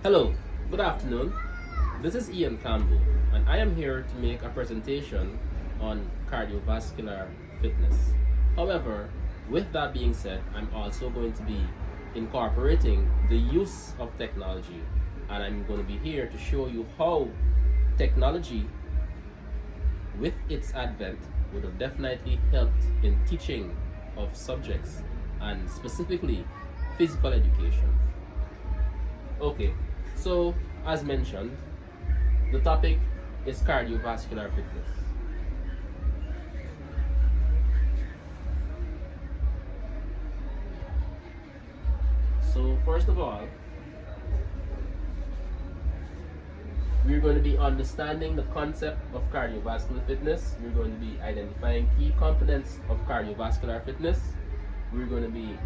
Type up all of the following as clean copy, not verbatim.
Hello, good afternoon. This is Ian Campbell, and I am here to make a presentation on cardiovascular fitness. However, with that being said, I'm also going to be incorporating the use of technology, and I'm going to be here to show you how technology, with its advent, would have definitely helped in teaching of subjects and specifically physical education. Okay, so as mentioned, the topic is cardiovascular fitness. So, first of all, we're going to be understanding the concept of cardiovascular fitness. We're going to be identifying key components of cardiovascular fitness. We're going to be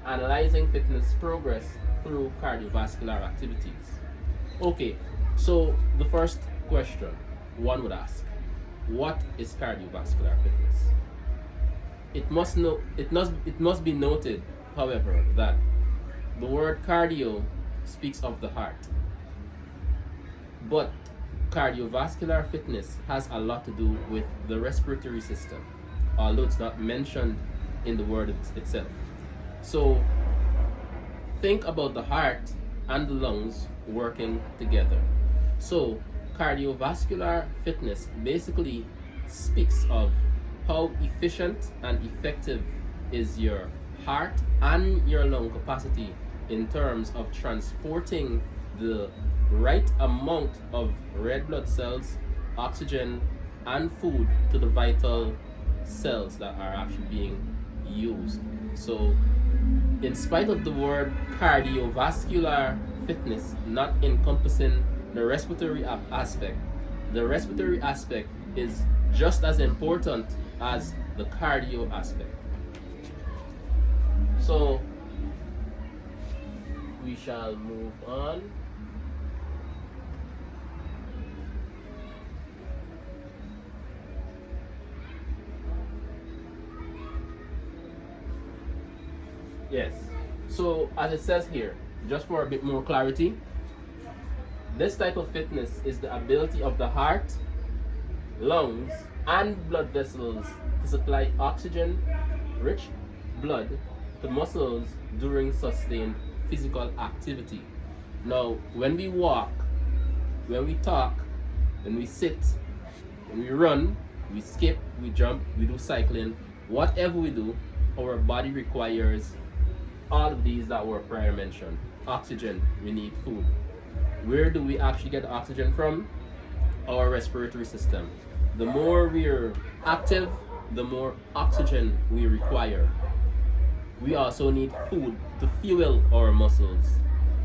analyzing fitness progress through cardiovascular activities. Okay, so the first question one would ask, what is cardiovascular fitness? It must be noted, however, that the word cardio speaks of the heart. But cardiovascular fitness has a lot to do with the respiratory system, although it's not mentioned in the word itself. So think about the heart and the lungs working together. So cardiovascular fitness basically speaks of how efficient and effective is your heart and your lung capacity in terms of transporting the right amount of red blood cells, oxygen, and food to the vital cells that are actually being used. So, in spite of the word cardiovascular fitness not encompassing the respiratory aspect, the respiratory aspect is just as important as the cardio aspect. So, we shall move on. Yes. So as it says here, just for a bit more clarity, this type of fitness is the ability of the heart, lungs, and blood vessels to supply oxygen-rich blood to muscles during sustained physical activity. Now, when we walk, when we talk, when we sit, when we run, we skip, we jump, we do cycling, whatever we do, our body requires all of these that were prior mentioned. Oxygen, we need food. Where do we actually get oxygen from? Our respiratory system. The more we're active, the more oxygen we require. We also need food to fuel our muscles.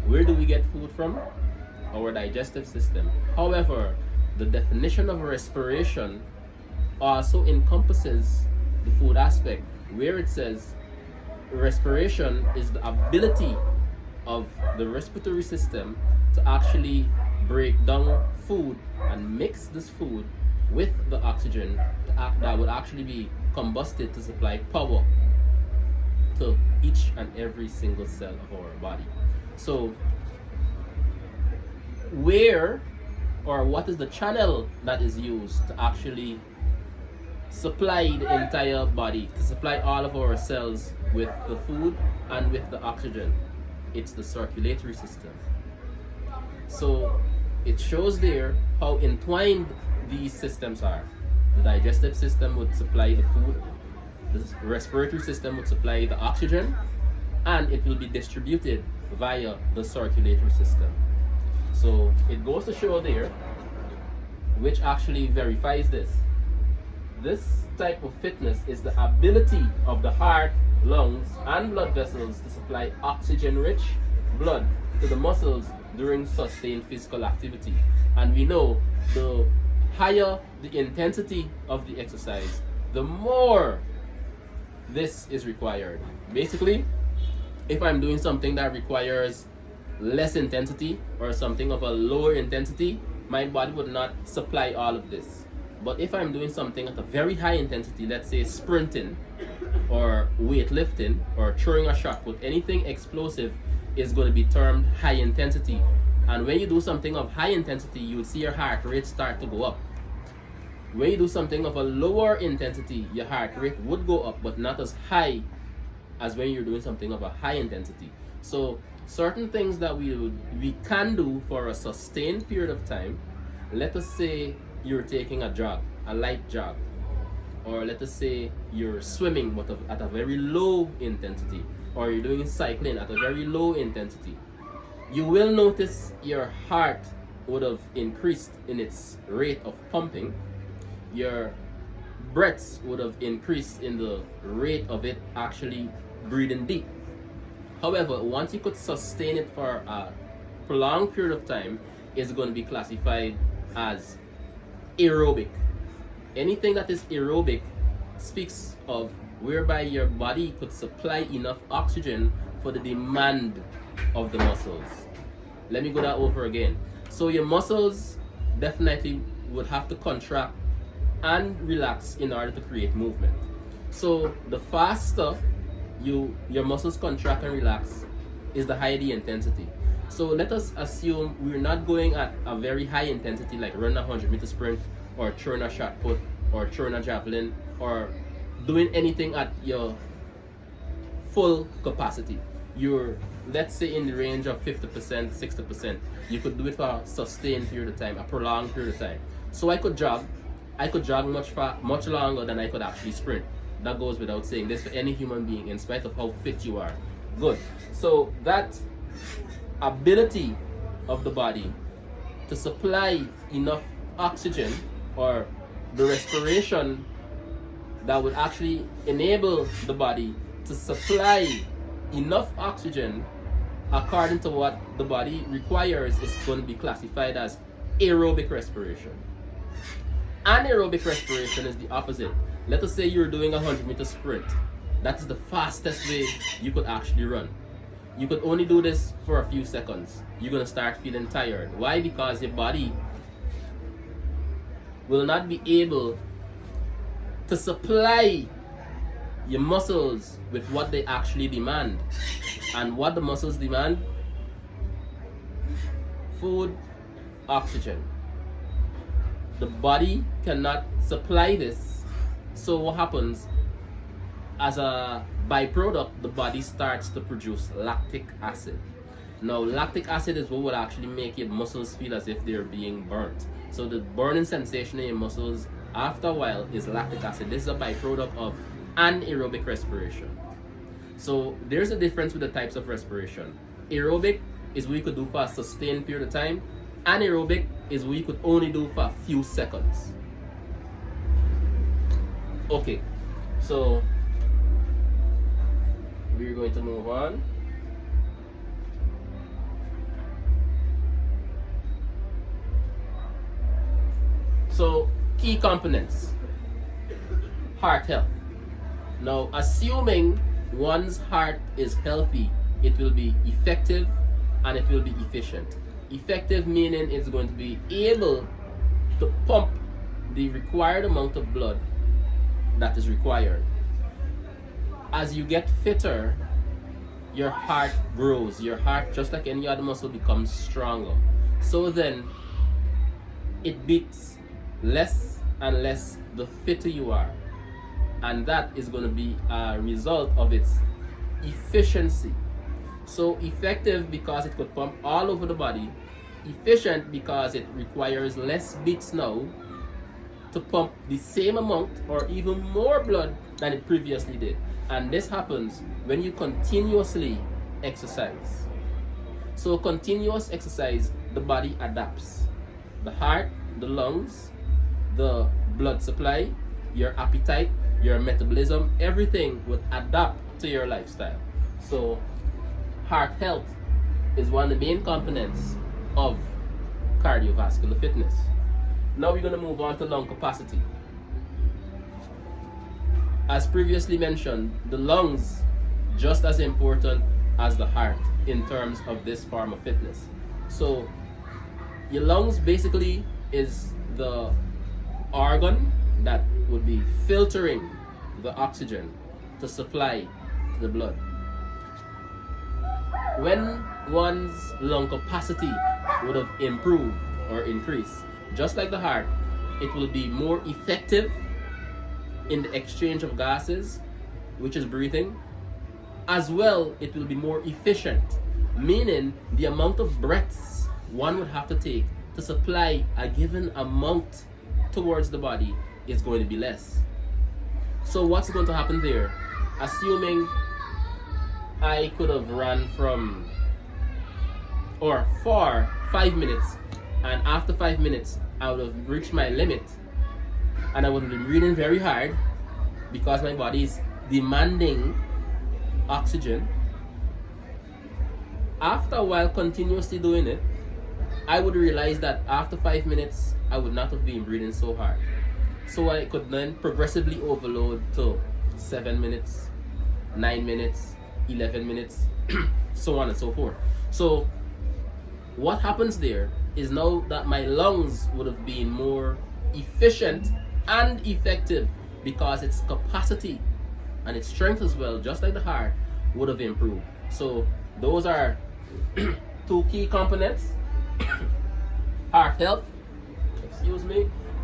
Where do we get food from? Our digestive system. However, the definition of respiration also encompasses the food aspect, where it says respiration is the ability of the respiratory system to actually break down food and mix this food with the oxygen that would actually be combusted to supply power to each and every single cell of our body. So where or what is the channel that is used to actually supply the entire body, to supply all of our cells with the food and with the oxygen? It's the circulatory system. So it shows there how entwined these systems are. The digestive system would supply the food, the respiratory system would supply the oxygen, and it will be distributed via the circulatory system. So it goes to show there, which actually verifies this. This type of fitness is the ability of the heart, lungs, and blood vessels to supply oxygen-rich blood to the muscles during sustained physical activity. And we know the higher the intensity of the exercise, the more this is required. Basically, if I'm doing something that requires less intensity or something of a lower intensity, my body would not supply all of this. But if I'm doing something at a very high intensity, let's say sprinting or weightlifting or throwing a shot, with anything explosive is going to be termed high intensity. And when you do something of high intensity, you would see your heart rate start to go up. When you do something of a lower intensity, your heart rate would go up, but not as high as when you're doing something of a high intensity. So certain things that we can do for a sustained period of time. Let us say you're taking a jog, a light jog, or let us say you're swimming but at a very low intensity, or you're doing cycling at a very low intensity. You will notice your heart would have increased in its rate of pumping. Your breaths would have increased in the rate of it actually breathing deep. However, once you could sustain it for a prolonged period of time, it's going to be classified as aerobic. Anything that is aerobic speaks of whereby your body could supply enough oxygen for the demand of the muscles. Let me go that over again. So your muscles definitely would have to contract and relax in order to create movement. So the faster your muscles contract and relax is the higher the intensity. So let us assume we're not going at a very high intensity like running a 100-meter sprint or throwing a shot put or throwing a javelin or doing anything at your full capacity. You're, let's say, in the range of 50%, 60%. You could do it for a sustained period of time, a prolonged period of time. So I could jog much longer than I could actually sprint. That goes without saying. This for any human being, in spite of how fit you are. Good. So that ability of the body to supply enough oxygen, or the respiration that would actually enable the body to supply enough oxygen according to what the body requires, is going to be classified as aerobic respiration. Anaerobic respiration is the opposite. Let us say you're doing a 100-meter sprint. That is the fastest way you could actually run. You could only do this for a few seconds. You're going to start feeling tired. Why? Because your body will not be able to supply your muscles with what they actually demand. And what the muscles demand? Food, oxygen. The body cannot supply this. So what happens? As a byproduct, the body starts to produce lactic acid. Now, lactic acid is what will actually make your muscles feel as if they're being burnt. So the burning sensation in your muscles after a while is lactic acid. This is a byproduct of anaerobic respiration. So there's a difference with the types of respiration. Aerobic is what you could do for a sustained period of time. Anaerobic is what you could only do for a few seconds. Okay, so we're going to move on. So, key components. Heart health. Now, assuming one's heart is healthy, it will be effective and it will be efficient. Effective meaning it's going to be able to pump the required amount of blood that is required. As you get fitter, your heart grows. Your heart, just like any other muscle, becomes stronger. So then, it beats less and less the fitter you are. And that is going to be a result of its efficiency. So effective because it could pump all over the body. Efficient because it requires less beats now to pump the same amount or even more blood than it previously did. And this happens when you continuously exercise. So continuous exercise, the body adapts. The heart, the lungs, the blood supply, your appetite, your metabolism, everything would adapt to your lifestyle. So heart health is one of the main components of cardiovascular fitness. Now we're going to move on to lung capacity. As previously mentioned, the lungs just as important as the heart in terms of this form of fitness. So your lungs basically is the organ that would be filtering the oxygen to supply to the blood. When one's lung capacity would have improved or increased. Just like the heart, it will be more effective in the exchange of gases, which is breathing. As well, it will be more efficient, meaning the amount of breaths one would have to take to supply a given amount towards the body is going to be less. So what's going to happen there? Assuming I could have run for 5 minutes, and after 5 minutes I would have reached my limit, and I would have been breathing very hard because my body is demanding oxygen. After a while continuously doing it, I would realize that after 5 minutes I would not have been breathing so hard. So I could then progressively overload to 7 minutes, 9 minutes, 11 minutes, so on and so forth. So what happens there is now that my lungs would have been more efficient and effective because its capacity and its strength as well, just like the heart, would have improved. So those are two key components: heart health,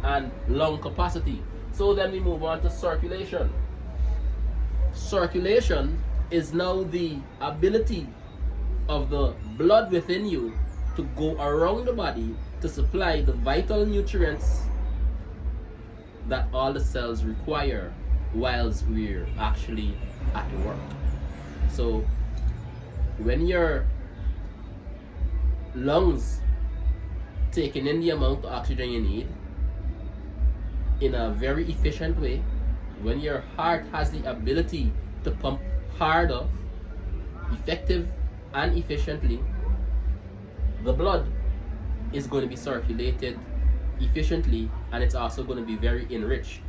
and lung capacity. So then we move on to circulation. Circulation is now the ability of the blood within you to go around the body to supply the vital nutrients that all the cells require whilst we're actually at work. So when your lungs taking in the amount of oxygen you need in a very efficient way, when your heart has the ability to pump harder, effective and efficiently, the blood is going to be circulated efficiently, and it's also going to be very enriched.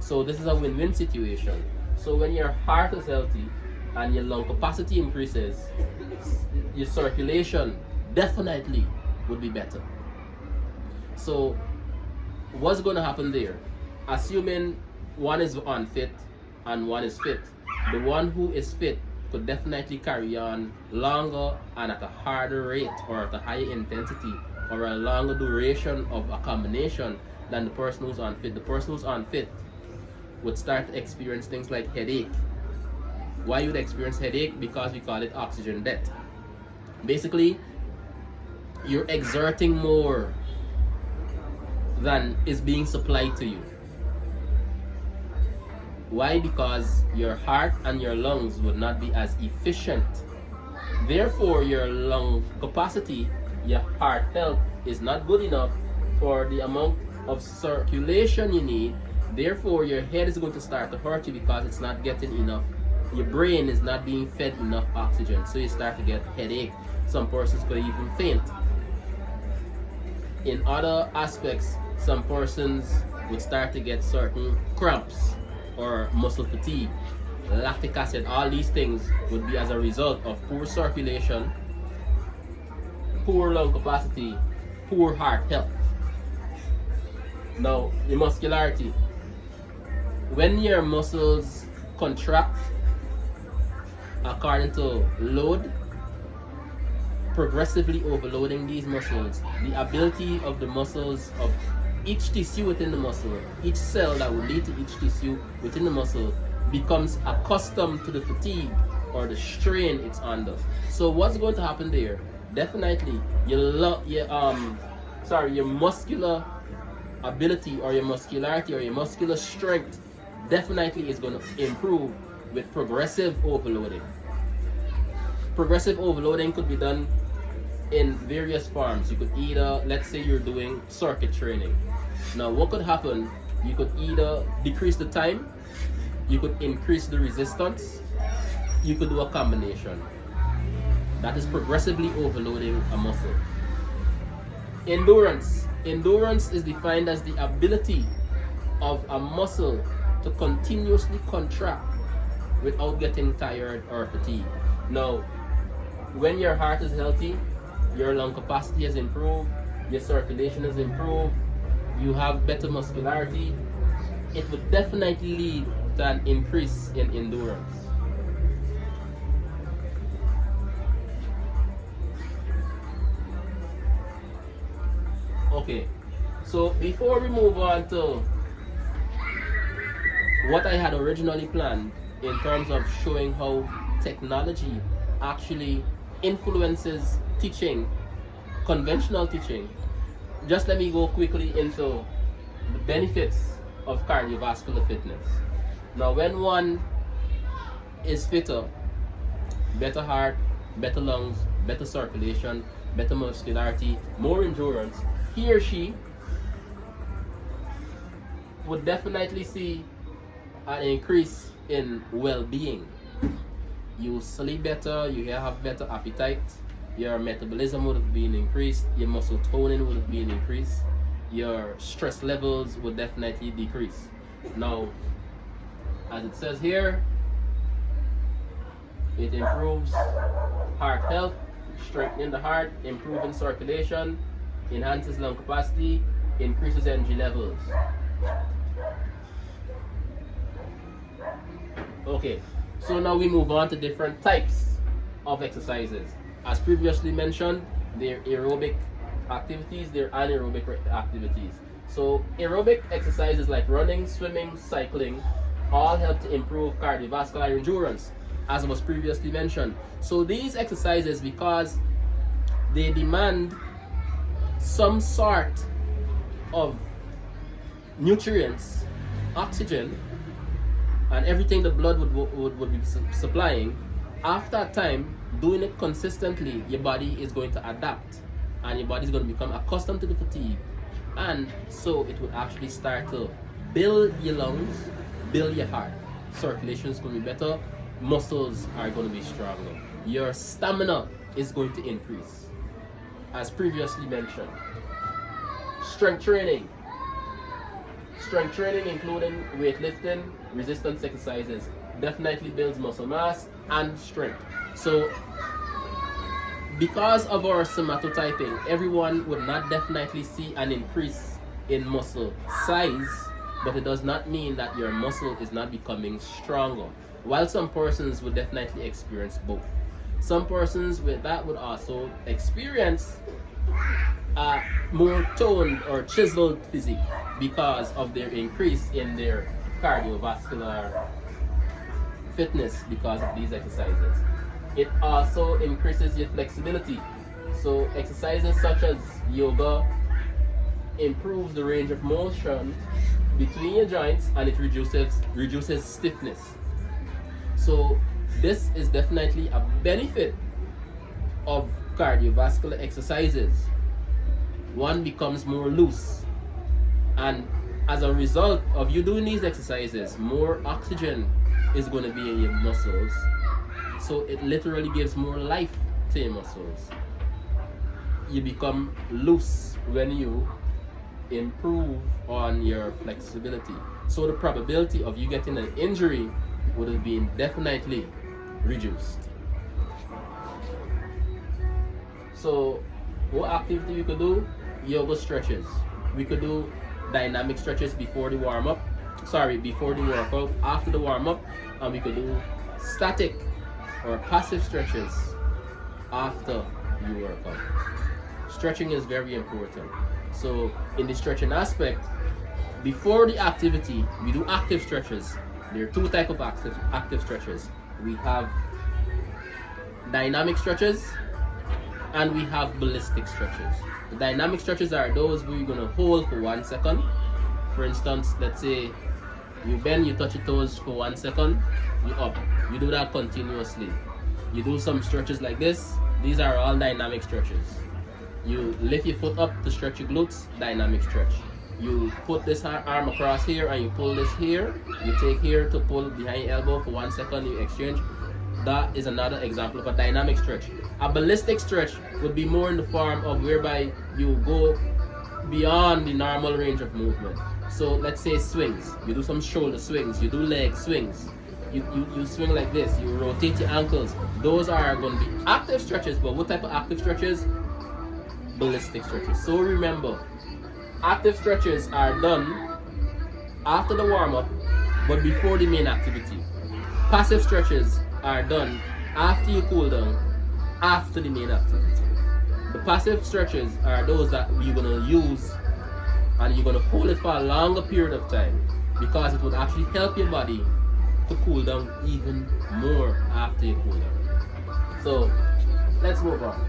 So this is a win-win situation. So when your heart is healthy and your lung capacity increases, your circulation definitely would be better. So what's going to happen there? Assuming one is unfit and one is fit, the one who is fit could definitely carry on longer and at a harder rate or at a higher intensity or a longer duration of a combination than the person who's unfit. The person who's unfit would start to experience things like headache. Why you would experience headache? Because we call it oxygen debt. Basically, you're exerting more than is being supplied to you. Why? Because your heart and your lungs would not be as efficient. Therefore, your lung capacity, your heart health is not good enough for the amount of circulation you need. Therefore, your head is going to start to hurt you because it's not getting enough. Your brain is not being fed enough oxygen, so you start to get headache. Some persons could even faint. In other aspects, some persons would start to get certain cramps or muscle fatigue, lactic acid. All these things would be as a result of poor circulation, poor lung capacity, poor heart health. Now, the muscularity. When your muscles contract according to load, progressively overloading these muscles, the ability of the muscles of each tissue within the muscle, each cell that will lead to each tissue within the muscle becomes accustomed to the fatigue or the strain it's under. So what's going to happen there? Definitely your muscular ability or your muscularity or your muscular strength definitely is going to improve with progressive overloading. Progressive overloading could be done in various forms. You could either, let's say you're doing circuit training. Now what could happen? You could either decrease the time, you could increase the resistance, you could do a combination. That is progressively overloading a muscle. Endurance. Endurance is defined as the ability of a muscle to continuously contract without getting tired or fatigued. Now, when your heart is healthy, your lung capacity has improved, your circulation has improved, you have better muscularity, it would definitely lead to an increase in endurance. Okay, so before we move on to what I had originally planned in terms of showing how technology actually influences teaching, conventional teaching, just let me go quickly into the benefits of cardiovascular fitness. Now, when one is fitter, better heart, better lungs, better circulation, better muscularity, more endurance, he or she would definitely see an increase in well-being. You sleep better, you have better appetite, your metabolism would have been increased, your muscle toning would have been increased, your stress levels would definitely decrease. Now, as it says here, it improves heart health, strengthening the heart, improving circulation, enhances lung capacity, increases energy levels. Okay, so now we move on to different types of exercises. As previously mentioned, they're aerobic activities, they're anaerobic activities. So aerobic exercises like running, swimming, cycling all help to improve cardiovascular endurance, as was previously mentioned. So these exercises, because they demand some sort of nutrients, oxygen, and everything the blood would be supplying, after a time, doing it consistently, your body is going to adapt and your body is going to become accustomed to the fatigue, and so it would actually start to build your lungs, build your heart, circulation is going to be better, muscles are going to be stronger, your stamina is going to increase, as previously mentioned. Strength training including weightlifting, resistance exercises, definitely builds muscle mass and strength. So because of our somatotyping, everyone would not definitely see an increase in muscle size, but it does not mean that your muscle is not becoming stronger. While some persons would definitely experience both. Some persons with that would also experience a more toned or chiseled physique because of their increase in their cardiovascular fitness because of these exercises. It also increases your flexibility. So exercises such as yoga improves the range of motion between your joints, and it reduces stiffness. So this is definitely a benefit of cardiovascular exercises. One becomes more loose, and as a result of you doing these exercises, more oxygen is going to be in your muscles, so it literally gives more life to your muscles. You become loose when you improve on your flexibility, so the probability of you getting an injury would have been definitely reduced. So what activity we could do? Yoga stretches. We could do dynamic stretches before the warm-up, before the workout, after the warm-up, and we could do static or passive stretches after you work out. Stretching is very important. So in the stretching aspect, before the activity, we do active stretches. There are two types of active stretches. We have dynamic stretches and we have ballistic stretches. The dynamic stretches are those where you're going to hold for 1 second. For instance, let's say you bend, you touch your toes for 1 second, you up. You do that continuously. You do some stretches like this. These are all dynamic stretches. You lift your foot up to stretch your glutes, dynamic stretch. You put this arm across here and you pull this here. You take here to pull behind your elbow for 1 second, you exchange. That is another example of a dynamic stretch. A ballistic stretch would be more in the form of whereby you go beyond the normal range of movement. So let's say swings. You do some shoulder swings, you do leg swings. You swing like this, you rotate your ankles. Those are going to be active stretches, but what type of active stretches? Ballistic stretches. So remember, active stretches are done after the warm-up, but before the main activity. Passive stretches are done after you cool down, after the main activity. The passive stretches are those that you're going to use and you're going to hold it for a longer period of time, because it would actually help your body to cool down even more after you cool down. So let's move on.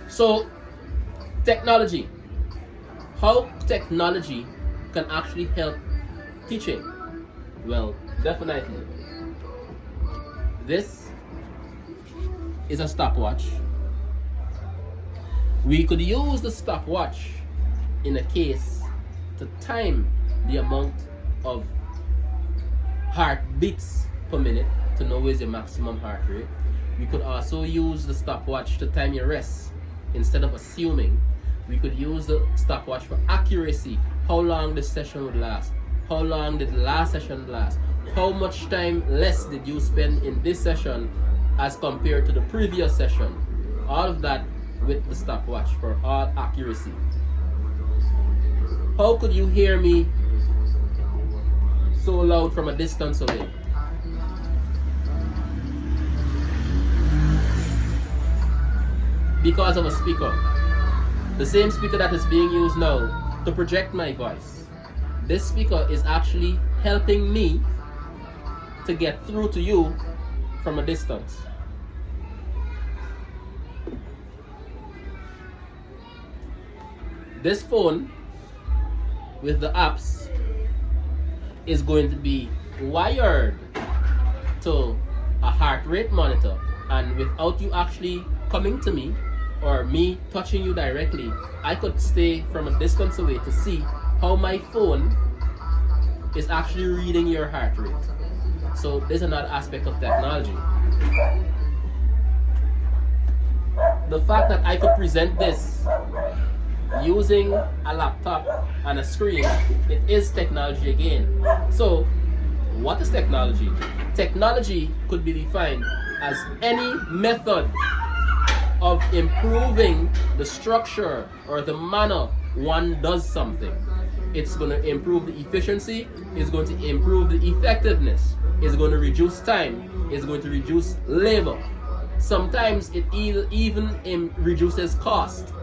So technology, how technology can actually help teaching? Well, definitely. This is a stopwatch. We could use the stopwatch in a case to time the amount of heartbeats per minute to know where's your maximum heart rate. We could also use the stopwatch to time your rest. Instead of assuming, we could use the stopwatch for accuracy. How long this session would last? How long did the last session last? How much time less did you spend in this session as compared to the previous session? All of that with the stopwatch for all accuracy. How could you hear me so loud from a distance away? Because of a speaker. The same speaker that is being used now to project my voice. This speaker is actually helping me to get through to you from a distance. This phone with the apps is going to be wired to a heart rate monitor, and without you actually coming to me or me touching you directly, I could stay from a distance away to see how my phone is actually reading your heart rate. So there's another aspect of technology. The fact that I could present this using a laptop and a screen, it is technology again. So what is technology? Technology could be defined as any method of improving the structure or the manner one does something. It's going to improve the efficiency, it's going to improve the effectiveness, it's going to reduce time, it's going to reduce labor. Sometimes it even reduces cost.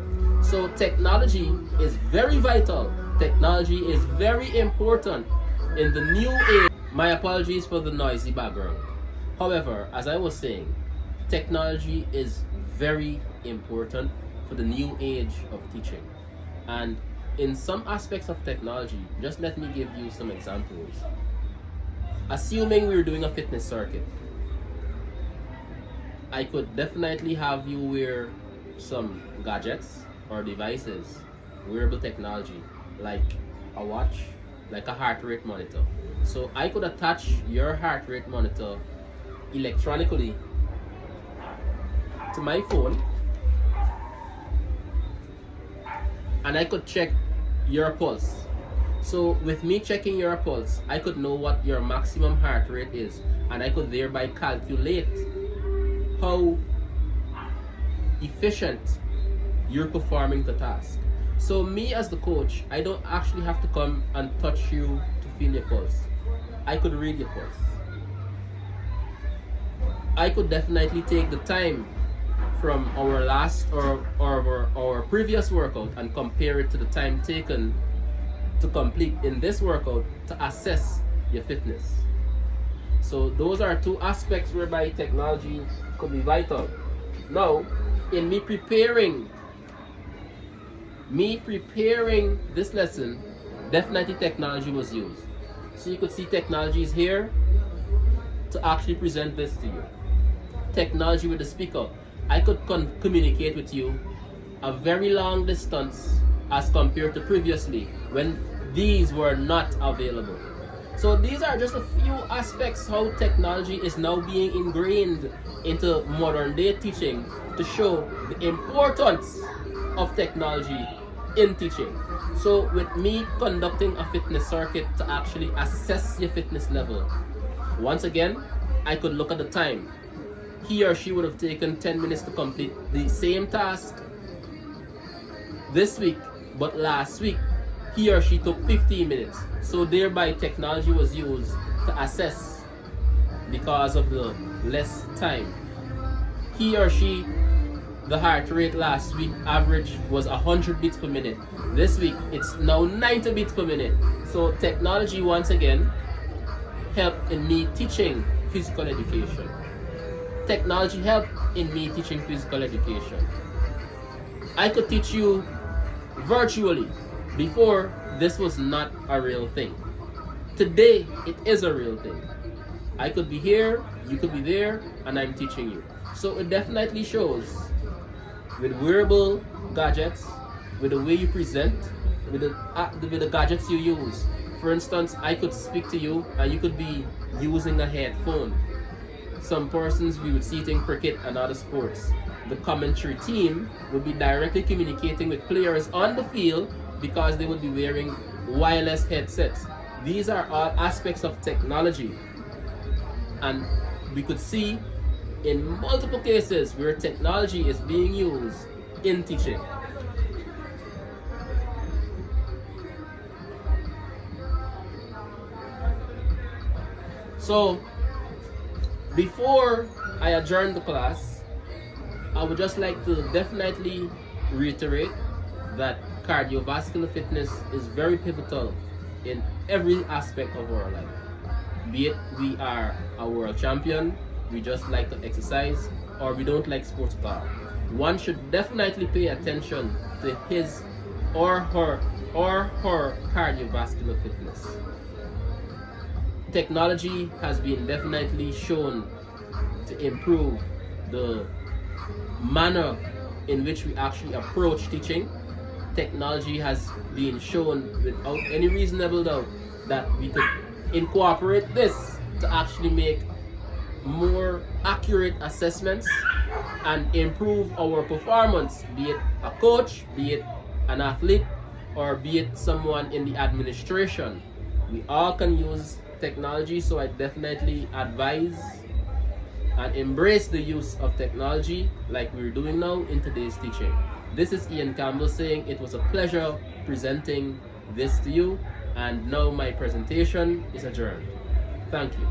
So technology is very vital. Technology is very important in the new age. My apologies for the noisy background. However, as I was saying, technology is very important for the new age of teaching. And in some aspects of technology, just let me give you some examples. Assuming we're doing a fitness circuit, I could definitely have you wear some gadgets or devices, wearable technology, like a watch, like a heart rate monitor. So I could attach your heart rate monitor electronically to my phone, and I could check your pulse. So with me checking your pulse, I could know what your maximum heart rate is, and I could thereby calculate how efficient you're performing the task. So me as the coach, I don't actually have to come and touch you to feel your pulse. I could read your pulse. I could definitely take the time from our last or our previous workout and compare it to the time taken to complete in this workout to assess your fitness. So those are two aspects whereby technology could be vital. Now, in me preparing this lesson, definitely technology was used. So you could see technology is here to actually present this to you. Technology with the speaker. I could communicate with you a very long distance as compared to previously when these were not available. So these are just a few aspects how technology is now being ingrained into modern day teaching to show the importance of technology in teaching. So with me conducting a fitness circuit to actually assess your fitness level, once again, I could look at the time. He or she would have taken 10 minutes to complete the same task this week, but last week he or she took 15 minutes. So thereby technology was used to assess because of the less time. He or she, the heart rate last week average was 100 beats per minute. This week it's now 90 beats per minute. So technology once again helped in me teaching physical education. Technology helped in me teaching physical education. I could teach you virtually. Before, this was not a real thing. Today, it is a real thing. I could be here, you could be there, and I'm teaching you. So it definitely shows with wearable gadgets, with the way you present, with the gadgets you use. For instance, I could speak to you and you could be using a headphone. Some persons we would see it in cricket and other sports. The commentary team would be directly communicating with players on the field because they would be wearing wireless headsets. These are all aspects of technology. And we could see in multiple cases where technology is being used in teaching. So, before I adjourn the class, I would just like to definitely reiterate that cardiovascular fitness is very pivotal in every aspect of our life. Be it we are a world champion, we just like to exercise, or we don't like sports at all. One should definitely pay attention to his or her cardiovascular fitness. Technology has been definitely shown to improve the manner in which we actually approach teaching. Technology has been shown without any reasonable doubt that we could incorporate this to actually make more accurate assessments and improve our performance, be it a coach, be it an athlete, or be it someone in the administration. We all can use technology, so I definitely advise and embrace the use of technology like we're doing now in today's teaching. This is Ian Campbell saying it was a pleasure presenting this to you, and now my presentation is adjourned. Thank you.